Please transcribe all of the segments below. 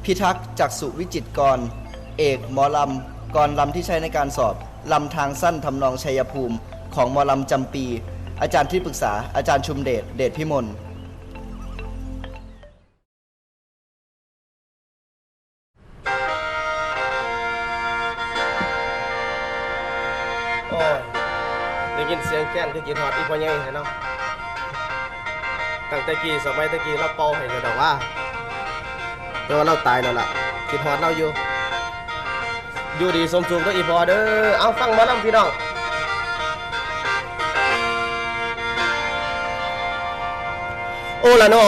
พิทักษ์จักษุวิจิตรกรเอกหมอลำกรลำที่ใช้ในการสอบลำทางสั้นทำนองชัยภูมิของหมอลำจำปีอาจารย์ที่ปรึกษาอาจารย์ชุมเดชเดชพิมลโอ้ยได้ยินเสียงแค้นคือกินฮอดอีพ่อใหญ่เนาะตั้งแต่กี้สมัยตะกี้เราเป่าให้เลยดอกว่าแต่ว่าเราตายแล้วล่ะกินฮอดเราอยู่ดีสมสุขด้วยอีพ่อเด้อเอาฟังหมอลำพี่น้องโอละนอ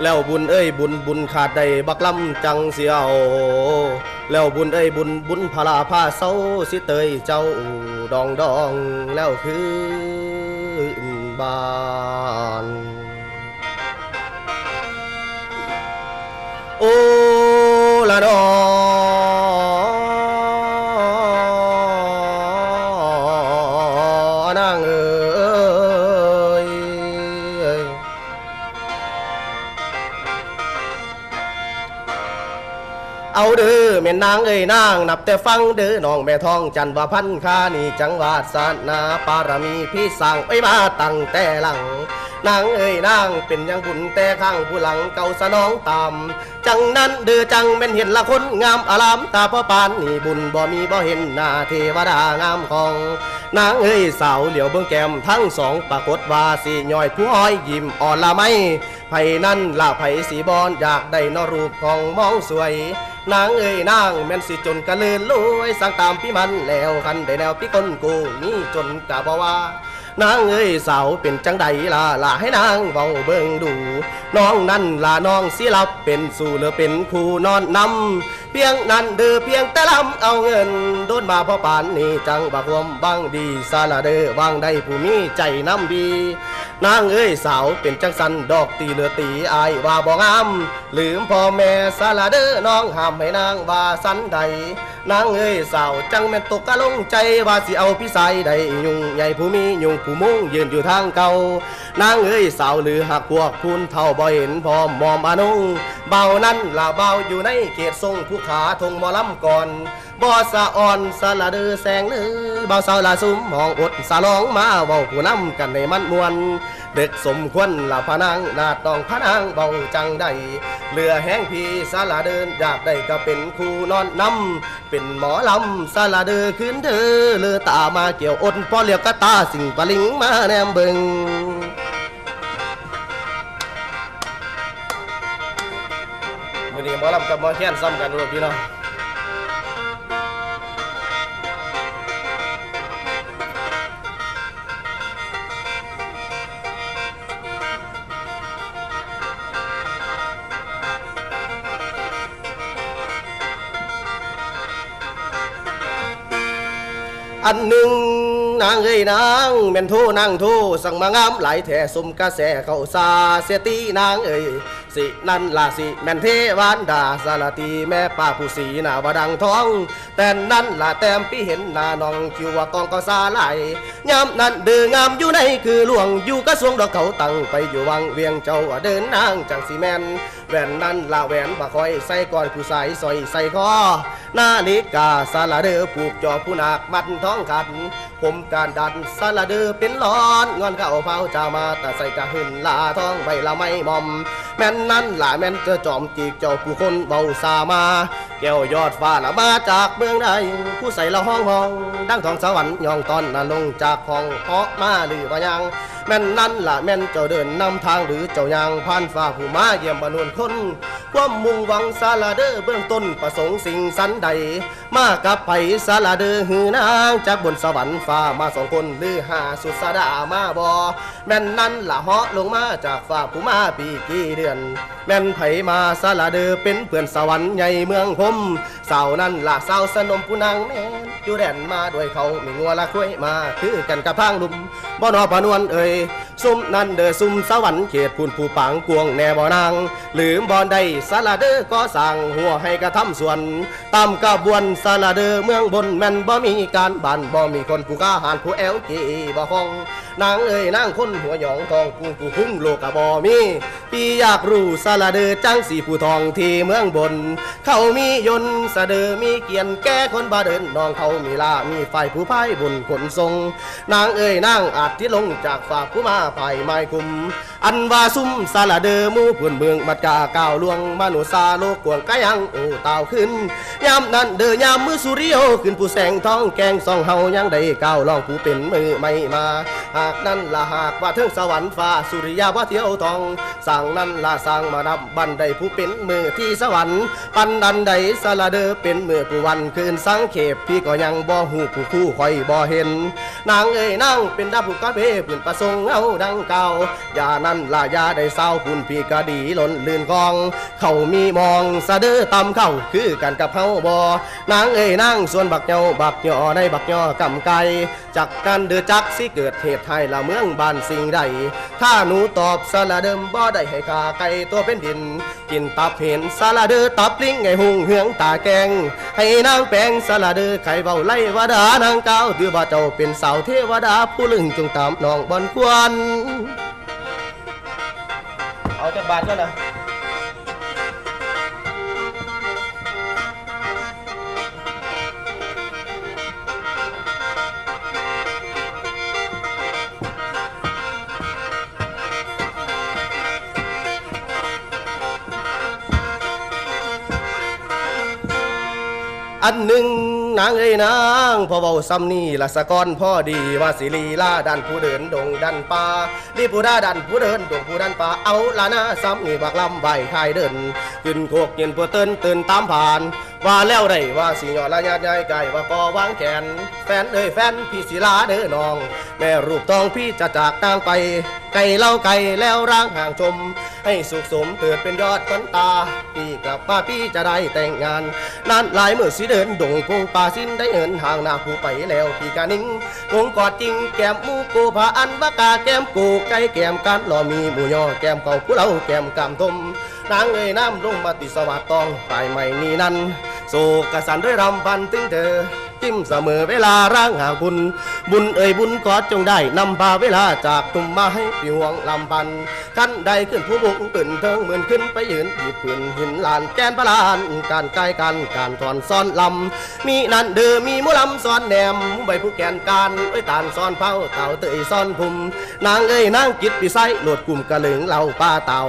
แล้วบุญเอ้ยบุญขาดได้บักลำจังเสียวแล้วบุญเอ้ยบุญพลาผ้าเศร้าสิเตยเจ้าดองแล้วคือบ้านโอละนอนางเอ้ยเอาเด้อแม่นางเอ้ยนางนับแต่ฟังเด้อน้องแม่ทองจันว่าพันคานี่จังหวัดศาสนาปารมีพี่สั่งไปมาตั้งแต่หลังนางเอ้ยนางเป็นยังบุญแต่ข้างผู้หลังเก่าสนองตามจังนั้นเด้อจังเป็นเห็นละคนงามอารามตาพ่อปานนี่บุญบ่มีบ่เห็นหน้าเทวดางามของนางเอ้ยสาวเหลียวเบื้องแก้มทั้งสองปรากฏว่าสีย่อยผู้อ้อยยิ้มอ่อนละไม่ไผนั่นละไผสีบอนอยากได้นรูปของมองสวยนางเอ้ยนางแม่นสิจนกะลืนรวยสั่งตามพี่มันแล้วคันได้แนวพี่คนกูนี่จนกะบ่ว่านางเอ้ยสาวเป็นจังใดล่ะให้นางเว้าเบิ่งดูน้องนั่นล่ะน้องสิรับเป็นสู่หรือเป็นคู่นอนนำเพียงนั้นเด้อเพียงแต่ลำเอาเงินโดนมาพ่อปานนี่จังบักวมบังดีซาลาเด้อวางได้ผู้มีใจน้ำดีนางเอ้ยสาวเป็นจังสันดอกตีเหลือตีอายว่าบ่งามลืมพ่อแม่ซาลาเด้อน้องห้ามให้นางว่าสันใดนางเอ้ยสาวจังแม่นตกกะลงใจว่าสิเอาพี่สายใดยุ่งใหญ่ผู้มียุ่งผู้มุ่งยืนอยู่ทางเก่านางเอ้ยสาวหรือหักพวกพูนเท่าบ่เห็นพร้อมมอมอานุงเบานั้นล่ะเบาอยู่ในเขตทรงผู้ขาทงหมอลำก่อนบ่สะอ่อนสละเดือแสงเนื้อเบาสาวละซุ้มห้องอดสะลองมาเว้าผู้นำกันในมันมวนเด็กสมควรละพนางนาดต้องพนางเบาจังใดเรือแห้งพีสละเดินอยากได้ก็เป็นคู่นอนนำเป็นหมอลำสละเดือขึ้นเธอเลือตามาเกี่ยวอดพอเรียกกะตาสิ่งปลิงมาแนมเบิงวันนี้หมอลำกับหมอแค้นซ้ำกันรู้พี่น้องอันหนึ่งนางเอ้ยนางแม่นโทนางโทสั่งมางามหลายแท่สมกระแสเข้าซาเสียตีนางเอ้ยสินั่นล่ะสิแม่นเทวานดาสารตีแม่ป้าผู้สีหน้าว่าดังทองแต่นั่นล่ะแต้มพี่เห็นหน้าน้องคิวว่ากองก็ซาไหลยามนั้นเดืองามอยู่ในคือหลวงอยู่กระทรวงดอกเขาตั้งไปอยู่วังเวียงเจ้าเดินนางจังสีแม่นแหวนนั่นล่ะแหวนบ่คอยใส่ก่อนผู้สายซอยใส่คอนาฬิกาสารเดือผูกจอผู้นักมัดท้องขัดผมการดันสารเดือเป็นร้อนงอนเข้าเผาจามาแต่ใส่กะหึ่นลาท้องใบละไม่มอมแม่นนั่นล่ะแม่นจะจอมจีกเจ้าผู้คนเบาสามาแก้วยอดฟ้าละมาจากเมืองใดผู้ใส่ละห้องดังทองสวรรค์ยองตอนน่ะลงจากห้องเพาะมาหรือว่ายังแม่นนั่นล่ะแม่นเจ้าเดินนำทางหรือเจ้ายางผ่านฟ้าผู้มาเยี่ยมบรรลุคนความมุ่งหวังสารเดอเบื้องต้นประสงค์สิ่งสันใดมากับไผสารเดอหือนางจากบนสวรรค์ฟ้ามาสองคนหรือหาสุดสาดามาบ่แม่นนั่นล่ะเหาะลงมาจากฟ้าผู้มาปีกี่เดือนแม่นไผมาสารเดอเป็นเพื่อนสวรรค์ใหญ่เมืองพมสาวนั่นล่ะสาวสนมผู้นางแม่นอยู่แดนมาด้วยเขามีงัวละคุ้ยมาคือกันกับทางลุมบ่นอพนวนเอ่ย ซุ่มนั่นเด้อซุ่มสวรรค์เขตพูนผู้ปังกวงแน่บ่นางลืมบ่ได้สาลาเด้อก็สั่งหัวให้กระทำส่วนตามกระบวนสาลาเด้อเมืองบนแม่นบ่มีการบ้านบ่มีคนผู้กล้าหาญผู้แอวจีบ่ห้องนางเอ้ยนางคนหัวหยองทองกุ้งผู้คุ้มโลกะบ่มีพี่อยากรู้สาลาเด้อจังสีผู้ทองที่เมืองบนเขามียนต์สะเด้อมีเกียนแก้คนบ่เดินน้องเขามีลามีไฟผู้พายบุญขนทรงนางเอ้ยนางอาจที่ลงจากฝากผู้มาไผ่ไม้คุมอันว่าซุ่มสาลาเดอมู่พื้นเมืองมัดกาก้าวลวงมนุษย์ซาโลกกวงกะยังโอ้เต่าขึ้นยามนั้นเดอยามมือสุริโอขึ้นผู้แสงทองแกงสองเฮายังได้ก้าวลองผู้เป็นมือไม่มาหากนั้นละหากว่าถึงสวรรค์ฟ้าสุริยาว่าเที่ยวทองสั่งนั้นละสั่งมานับบันไดผู้เป็นมือที่สวรรค์ปันดันใดสาลาเดอเป็นมือผู้วันคืนสังเขปพี่ก็ยังบ่หูผู้คู่คอยบ่เห็นนางเอ้ยนางเป็นดาบุกกะเพพื้นประสงค์เอาดังเก่าอย่านั้นละยาได้เศร้าปุ่นพี่กะดีหล่นลื่นกองเขามีมองสะเด้อตำเข้าคือกันกับเฮาบ่นางเอ้ยนางส่วนบักเหยาบักย่อได้บักย่อกำไก่จักกันเดือจักสิเกิดเหตุไทยละเมืองบ้านสิ่งใดถ้าหนูตอบสาลาเดิมบ่ได้ให้ขาไก่ตัวเป็นดินกินตับเห็นสาลาเดอตับลิงไงหุงเหืองตาแกงให้นางแปงสาลาเดอไข่เบาไล่วดานางก้าวถือว่าเจ้าเป็นสาวเทวดาผู้ลึงจงตามน้องบอนควรเอาจากบาทก็นะอันหนึ่งนางเอ้ยนางพอเบาซ้ำนี่ละสะก้อนพ่อดีว่าสิลีลาดันผู้เดินดงดันป่าดีผู้ด่าดันผู้เดินดงผู้ดันป่าเอาละนะซ้ำนี่บักลำใบคายเดินขึ้นโคกเย็นผู้เตือนตื่นตามผ่านว่าแล้วได้ว่าสิหยอดละญาติยายไก่ว่าก็วางแขนแฟนเอ้ยแฟนพี่ศิลาเด้อน้องแม่รูปทองพี่จะจากนางไปไก่เล่าไก่แล้วร่างห่างชมให้สุขสมเกิดเป็นยอดขวัญตาพี่กลับมาพี่จะได้แต่งงานนานหลายเมื่อสิเดินดงพงป่าสิ้นได้เอินห่างหน้าผู้ไปแล้วพี่กานิ่งวงกอดจริงแก้มมูกูผาอันบากาแก้มกูไก่แก้มกันหล่อมีหมูยอแก้มเก่าผู้เล่าแก้มกำทมนางเอ้ยน้ำลงมาติสวัสดตองตายใหม่นี้นั้นโศกสันด้วยรำพันถึงเธอจิ้มเสมอเวลาร่างหาบุญบุญเอ่ยบุญขอจงได้นำพาเวลาจากตุ่มมาให้ปีห่วงลำพันขั้นใดขึ้นผู้บุกตื่นเทิงเหมือนขึ้นไปยืนหยิบปืนหินลานแกนพลานการใกล้กันการถอนซ้อนลำมีนั่นเดิมมีมุลำซ้อนแหนมใบผู้แกนการเอ้ยตานซ้อนเผาเต่าเตยซ้อนภูมินางเอ้ยนางกิดปีไซโหลดกลุ่มกระเหลืองเหล่าป้าเต่า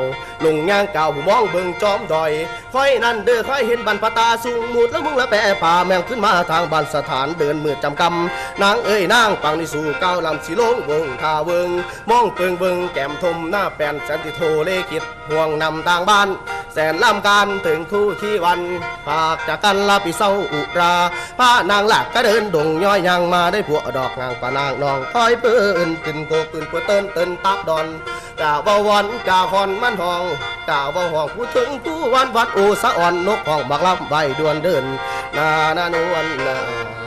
ลงย่างเก่าผู้มองเบิ่งจอมดอยค่อยนั่นเด้อค่อยเห็นบรรพตาสูงมุดแล้วมึงละแปะป่าแมงขึ้นมาทางบ้านสถานเดินมือจำกำนางเอ้ยนางปังในสู่เก้าลำสีลงวงทาเวิงมองเปิงเบิงแก้มทมหน้าแปนสันติโทเลขิตห่วงนำต่างบ้านแสนลำการถึงคู่ที่วันภาคจากกันลาปีเศร้าอุราพระนางหลักก็เดินดงย้อยยังมาได้ผัวดอกงางปานางนองคอยเปิ้นขึ้นโกขึ้นผัวเติ้นตับดอนกาบ่วันกาคอนมันห้องกาบ่ห้องผู้ถึงผู้วันวัดโอสะอ่อนนกห้องบักลำใบดวนเดินนานวลนา